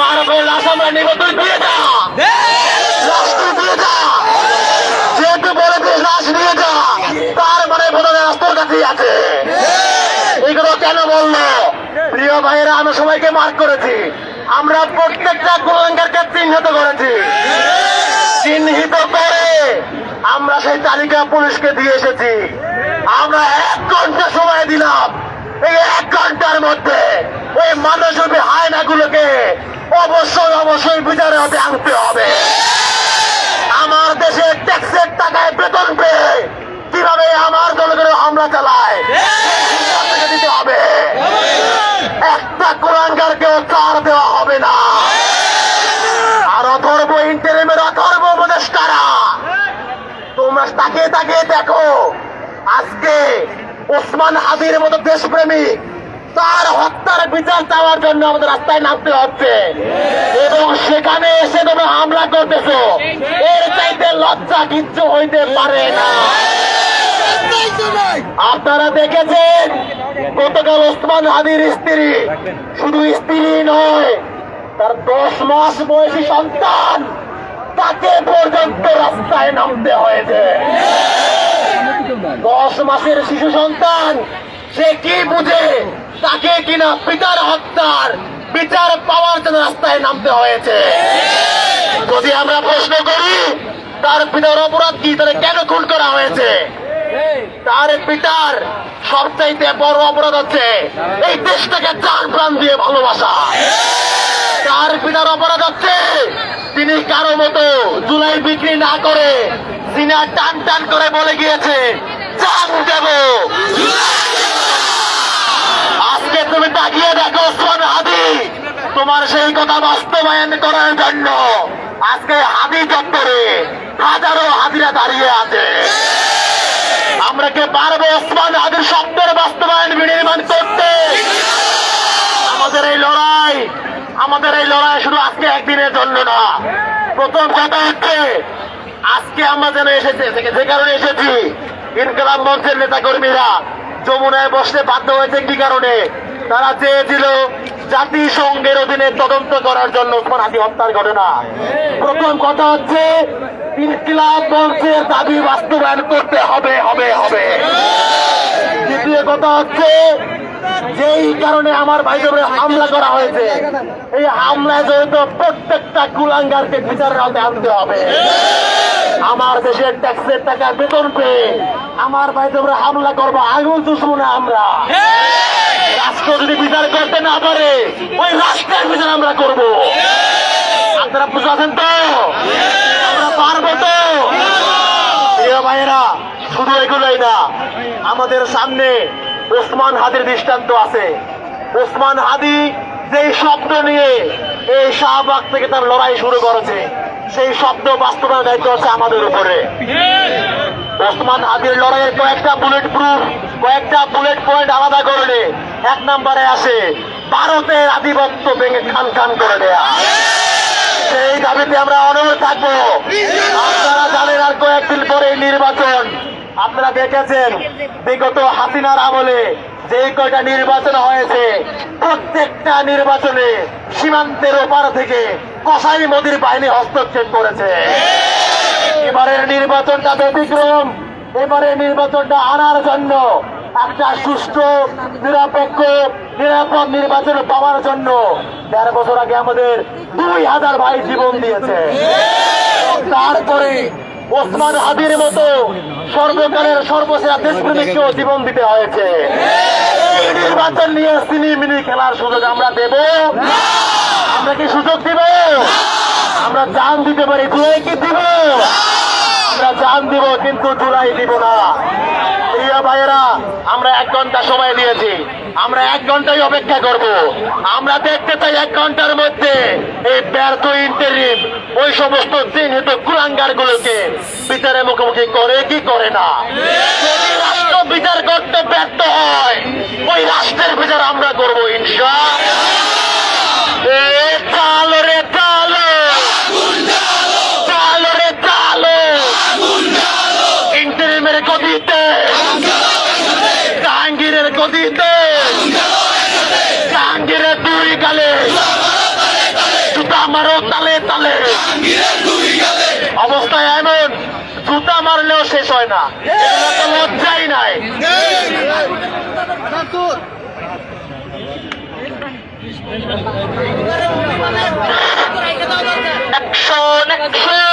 আমার ভাইয়ের লাশ আমরা নিব, তুই দিয়ে যা, লাশ তুই দিয়ে যা। যেহেতু বলেছিস লাশ নিয়ে যা, তার মানে বোধহয় রাস্তার কাছেই আছে। এগুলো কেন বললো? প্রিয় ভাইয়েরা, আমরা সবাইকে মার্ক করেছি, আমরা প্রত্যেকটা কুলাঙ্গারকে চিহ্নিত করেছি। চিহ্নিত করে আমরা সেই তালিকা পুলিশকে দিয়ে এসেছি। আমরা 1 ঘন্টা সময় দিলাম, এই 1 ঘন্টার মধ্যে ওই মানবী হায়নাগুলোকে অবশ্যই অবশ্যই বিচারে হতে আনতে হবে। আমার দেশে ট্যাক্সের টাকায় বেতন পেয়ে কিভাবে আমার জনগণের হামলা চালায় দিতে হবে। একটা কুলাঙ্গারকেও ছাড় দেওয়া হবে না। আর অথর্ব ইন্টারিমের অথর্ব উপদেষ্টারা, তোমরা তাকিয়ে তাকিয়ে দেখো, আজকে ওসমান হাদির মতো দেশপ্রেমিক, তার হত্যার বিচার চাওয়ার জন্য আমাদের রাস্তায় নামতে হচ্ছে এবং সেখানে এসে তোমরা হামলা করতেছো। এর চাইতে লজ্জা কিচ্ছু হইতে পারে না। আপনারা দেখেছেন গতকাল ওসমান হাদির স্ত্রী, শুধু স্ত্রী নয়, তার 10 মাস বয়সী সন্তান, তাকে পর্যন্ত রাস্তায় নামতে হয়েছে। 10 মাসের শিশু সন্তান, সে কি বুঝে তাকে কিনা পিতার হত্যার বিচার পাওয়ার জন্য রাস্তায় নামতে হয়েছে। যদি আমরা প্রশ্ন করি তার পিতার অপরাধ কি, তাহলে কেন খুন করা হয়েছে? তার পিতার সবচাইতে বড় অপরাধ হচ্ছে এই দেশটাকে প্রাণ প্রাণ দিয়ে ভালোবাসা। তার পিতার অপরাধ হচ্ছে তিনি কারো মতো জুলাই বিক্রি না করে সিনা টান টান করে বলে গিয়েছে, জান দেব। আজকে তুমি তাকিয়ে দেখো ওসমান হাদি, তোমার সেই কথা বাস্তবায়ন করার জন্য আজকে হাদি চত্বরে হাজারো হাদিরা দাঁড়িয়ে আছে। আমরা কি পারবো ওসমান হাদির স্বপ্নের বাস্তবায়ন বিনির্মাণ করতে? আমাদের এই লড়াই শুধু আজকে একদিনের জন্য না। প্রথম কথা হচ্ছে, আজকে আমরা যেন এসেছি, যে কারণে এসেছি, ইনকলাব মঞ্চের নেতা কর্মীরা যমুনায় বসতে বাধ্য হয়েছে কি কারণে? তারা চেয়েছিল জাতিসংঘের অধীনে তদন্ত করার জন্য ওসমান হাদি হত্যার ঘটনা। প্রথম কথা হচ্ছে, ইনকলাব মঞ্চের দাবি বাস্তবায়ন করতে হবে হবে হবে। দ্বিতীয় কথা হচ্ছে, যেই কারণে আমার ভাইদের উপরে হামলা করা হয়েছে, এই হামলায় জড়িত প্রত্যেকটা কুলাঙ্গারকে বিচারের আওতায় আনতে হবে। আমার দেশের ট্যাক্সের টাকা বেতন পেয়ে আমার ভাইদের উপরে হামলা করবো, আঙুল চুষবো না আমরা। রাষ্ট্র যদি বিচার করতে না পারে, ওই রাষ্ট্রের বিচার আমরা করবো। আপনারা বুঝাচ্ছেন তো? আমরা পারবো তো? প্রিয় ভাইয়েরা, শুধু এগুলোই না, আমাদের সামনে ওসমান হাদির দৃষ্টান্ত আছে। ওসমান হাদি যেই শব্দ নিয়ে এই শাহবাগ থেকে তার লড়াই শুরু করেছে, সেই শব্দ বাস্তবায়নের দায়িত্ব হচ্ছে আমাদের উপরে। ওসমান হাদির লড়াইয়ের কয়েকটা বুলেট পয়েন্ট আলাদা করলে 1 নম্বরে আসে ভারতের আধিপত্য ভেঙে খান খান করে দেয়া। সেই দাবিতে আমরা অনড় থাকবো। আপনারা জানেন আর কয়েকদিন পরে নির্বাচন। আপনারা দেখেছেন বিগত হাসিনার আমলে যে কয়টা নির্বাচন হয়েছে, প্রত্যেকটা নির্বাচনে সীমান্তের ওপার থেকে কসাই মোদির বাহিনী হস্তক্ষেপ করেছে। এবারের নির্বাচনটা ব্যতিক্রম। এবারে নির্বাচনটা আনার জন্য, একটা সুষ্ঠু নিরপেক্ষ নিরাপদ নির্বাচন পাওয়ার জন্য 13 বছর আগে আমাদের 2000 ভাই জীবন দিয়েছে। তারপরে ওসমান হাদির মতো সর্বকালের সর্বসেরা দেশপ্রেমিককেও জীবন দিতে হয়েছে। এই নির্বাচন নিয়ে সিনেমিনি খেলার সুযোগ আমরা দেব? আমরা কি সুযোগ দিব? আমরা জান দিতে পারি, জুলাই কি দিব? আমরা জান দিব, কিন্তু জুলাই দিব না। প্রিয় ভাইয়েরা, আমরা 1 ঘন্টা সময় দিয়েছি, আমরা 1 ঘন্টাই অপেক্ষা করব। আমরা দেখতে চাই 1 ঘন্টার মধ্যে এই ব্যর্থ ইন্টারিম ওই সমস্ত চিহ্নিত কুলাঙ্গার গুলোকে বিচারের মুখোমুখি করে কি করে না। যদি রাষ্ট্র বিচার করতে ব্যর্থ হয়, ওই রাষ্ট্রের বিচার আমরা করবো ইনশাআল্লাহ। চালো রে চালো, চালো রে চালো, ইন্টারিমের গদিতে, জাহাঙ্গীরের গদিতে, জাহাঙ্গীরের 2 গালে মারো তালে তালে। অবস্থা এমন, জুতা মারলেও শেষ হয় না, এগুলো তো লজ্জাই নাই। Action action